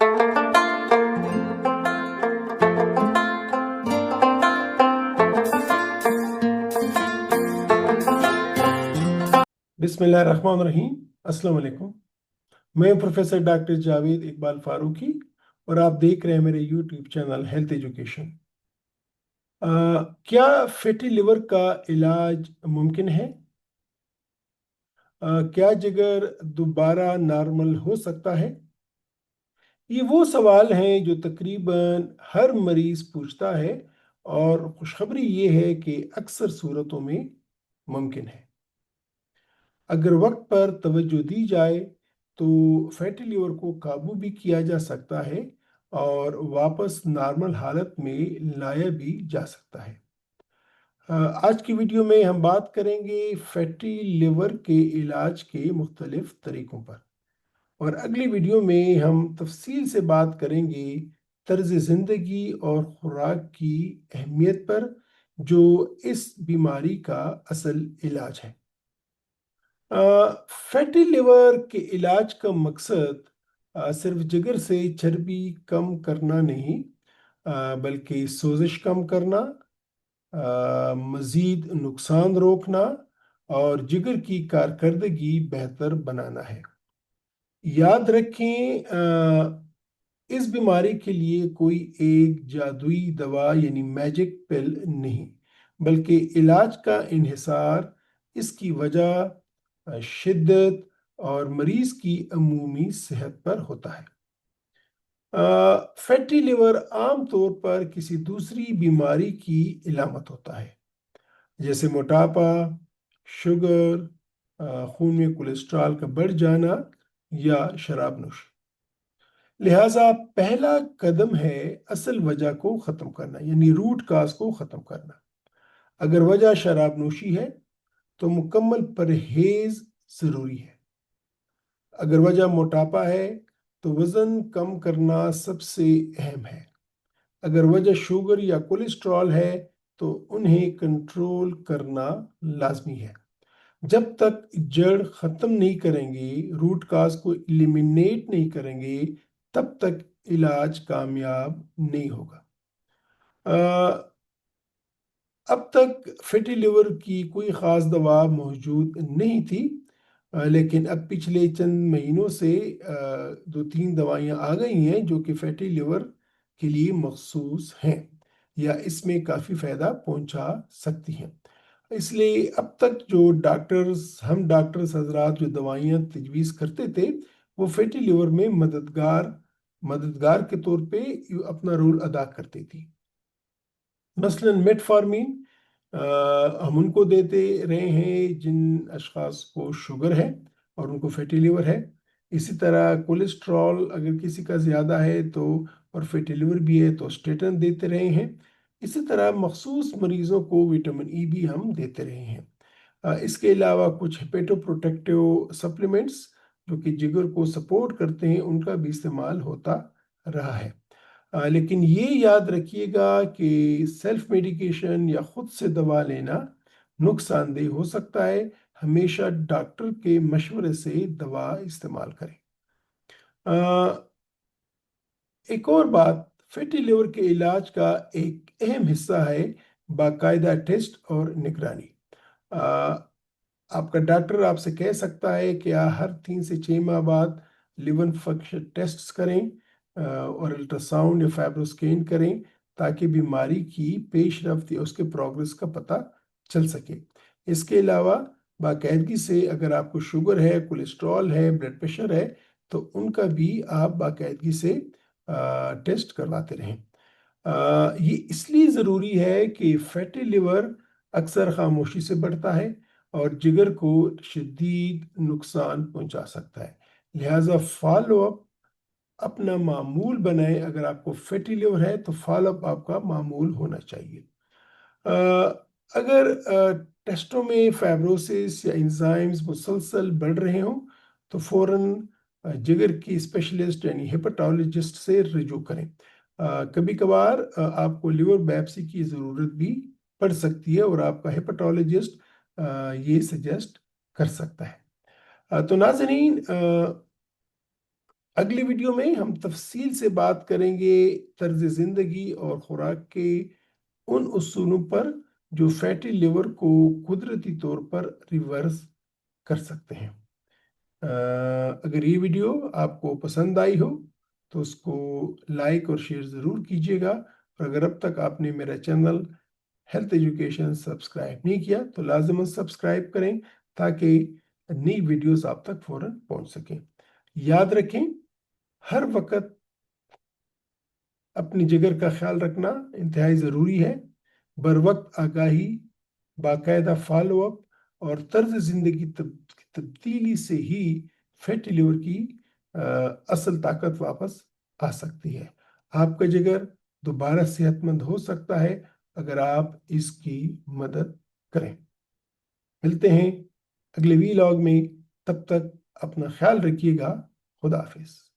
बिस्मिल्लाहिर्रहमानिर्रहीम। अस्सलाम वालेकुम। मैं प्रोफेसर डॉक्टर जावेद इकबाल फारूकी और आप देख रहे हैं मेरे यूट्यूब चैनल हेल्थ एजुकेशन। क्या फैटी लिवर का इलाज मुमकिन है? क्या जिगर दोबारा नॉर्मल हो सकता है? ये वो सवाल हैं जो तकरीबन हर मरीज पूछता है, और खुशखबरी ये है कि अक्सर सूरतों में मुमकिन है। अगर वक्त पर तवज्जो दी जाए तो फैटी लिवर को काबू भी किया जा सकता है और वापस नॉर्मल हालत में लाया भी जा सकता है। आज की वीडियो में हम बात करेंगे फैटी लिवर के इलाज के मुख्तलिफ तरीकों पर, और अगली वीडियो में हम तफसील से बात करेंगे तर्ज ज़िंदगी और खुराक की अहमियत पर, जो इस बीमारी का असल इलाज है। फैटी लिवर के इलाज का मकसद सिर्फ जिगर से चर्बी कम करना नहीं, बल्कि सोजिश कम करना, मज़ीद नुकसान रोकना और जिगर की कारकर्दगी बेहतर बनाना है। याद रखें, इस बीमारी के लिए कोई एक जादुई दवा यानी मैजिक पिल नहीं, बल्कि इलाज का इन्हिसार इसकी वजह, शिद्दत और मरीज की अमूमी सेहत पर होता है। फैटी लिवर आम तौर पर किसी दूसरी बीमारी की इलामत होता है, जैसे मोटापा, शुगर, खून में कोलेस्ट्रॉल का बढ़ जाना या शराब नोशी। लिहाजा पहला कदम है असल वजह को ख़त्म करना, यानी रूट काज को ख़त्म करना। अगर वजह शराब नोशी है तो मुकम्मल परहेज ज़रूरी है। अगर वजह मोटापा है तो वज़न कम करना सबसे अहम है। अगर वजह शुगर या कोलेस्ट्रॉल है तो उन्हें कंट्रोल करना लाजमी है। जब तक जड़ ख़त्म नहीं करेंगे, रूट काज को एलिमिनेट नहीं करेंगे, तब तक इलाज कामयाब नहीं होगा। अब तक फैटी लिवर की कोई ख़ास दवा मौजूद नहीं थी, लेकिन अब पिछले चंद महीनों से दो तीन दवाइयाँ आ गई हैं जो कि फैटी लिवर के लिए मखसूस हैं या इसमें काफ़ी फ़ायदा पहुंचा सकती हैं। इसलिए अब तक जो हम डॉक्टर्स हजरात जो दवाइयाँ तजवीज़ करते थे, वो फैटी लिवर में मददगार के तौर पे अपना रोल अदा करती थी। मसलन मेटफॉर्मिन हम उनको देते रहे हैं जिन अशखास को शुगर है और उनको फैटी लिवर है। इसी तरह कोलेस्ट्रॉल अगर किसी का ज़्यादा है तो, और फैटी लिवर भी है, तो स्टेटन देते रहे हैं। इसी तरह मखसूस मरीज़ों को विटामिन ई भी हम देते रहे हैं। इसके अलावा कुछ हेपेटोप्रोटेक्टिव सप्लीमेंट्स जो कि जिगर को सपोर्ट करते हैं, उनका भी इस्तेमाल होता रहा है। लेकिन ये याद रखिएगा कि सेल्फ मेडिकेशन या खुद से दवा लेना नुकसानदेह हो सकता है। हमेशा डॉक्टर के मशवरे से दवा इस्तेमाल करें। एक और बात, फैटी लिवर के इलाज का एक अहम हिस्सा है बाकायदा टेस्ट और निगरानी। आपका डॉक्टर आपसे कह सकता है कि आप हर 3 से 6 माह बाद लिवर फंक्शन टेस्ट करें और अल्ट्रासाउंड या फाइब्रोस्कैन करें, ताकि बीमारी की पेशरफ्त या उसके प्रोग्रेस का पता चल सके। इसके अलावा बाकायदगी से अगर आपको शुगर है, कोलेस्ट्रॉल है, ब्लड प्रेशर है, तो उनका भी आप बाकायदगी से टेस्ट करवाते रहें। ये इसलिए ज़रूरी है कि फैटी लिवर अक्सर खामोशी से बढ़ता है और जिगर को शदीद नुकसान पहुंचा सकता है। लिहाजा फॉलो अप अपना मामूल बनाए। अगर आपको फैटी लिवर है तो फॉलो अप आपका मामूल होना चाहिए। अगर टेस्टों में फाइब्रोसिस या एंजाइम्स मुसलसल बढ़ रहे हों तो फौरन जिगर की स्पेशलिस्ट यानी हेपेटोलॉजिस्ट से रजू करें। कभी कभार आपको लिवर बायप्सी की ज़रूरत भी पड़ सकती है और आपका हेपेटोलॉजिस्ट ये सजेस्ट कर सकता है। तो नाज़रीन, اگلی ویڈیو میں ہم تفصیل سے بات کریں گے طرز زندگی اور خوراک کے ان اصولوں پر جو فیٹی لیور کو قدرتی طور پر ریورس کر سکتے ہیں۔ اگر یہ ویڈیو آپ کو پسند آئی ہو تو اس کو لائک اور شیئر ضرور کیجیے گا، اور اگر اب تک آپ نے میرا چینل ہیلتھ ایجوکیشن سبسکرائب نہیں کیا تو لازم سبسکرائب کریں تاکہ نئی ویڈیوز آپ تک فوراً پہنچ سکیں۔ یاد رکھیں، ہر وقت اپنی جگر کا خیال رکھنا انتہائی ضروری ہے۔ بر وقت آگاہی، باقاعدہ فالو اپ اور طرز زندگی تبدیلی سے ہی فیٹی لیور کی اصل طاقت واپس آ سکتی ہے۔ آپ کا جگر دوبارہ صحت مند ہو سکتا ہے اگر آپ اس کی مدد کریں۔ ملتے ہیں اگلے ویلاگ میں، تب تک اپنا خیال رکھیے گا۔ خدا حافظ۔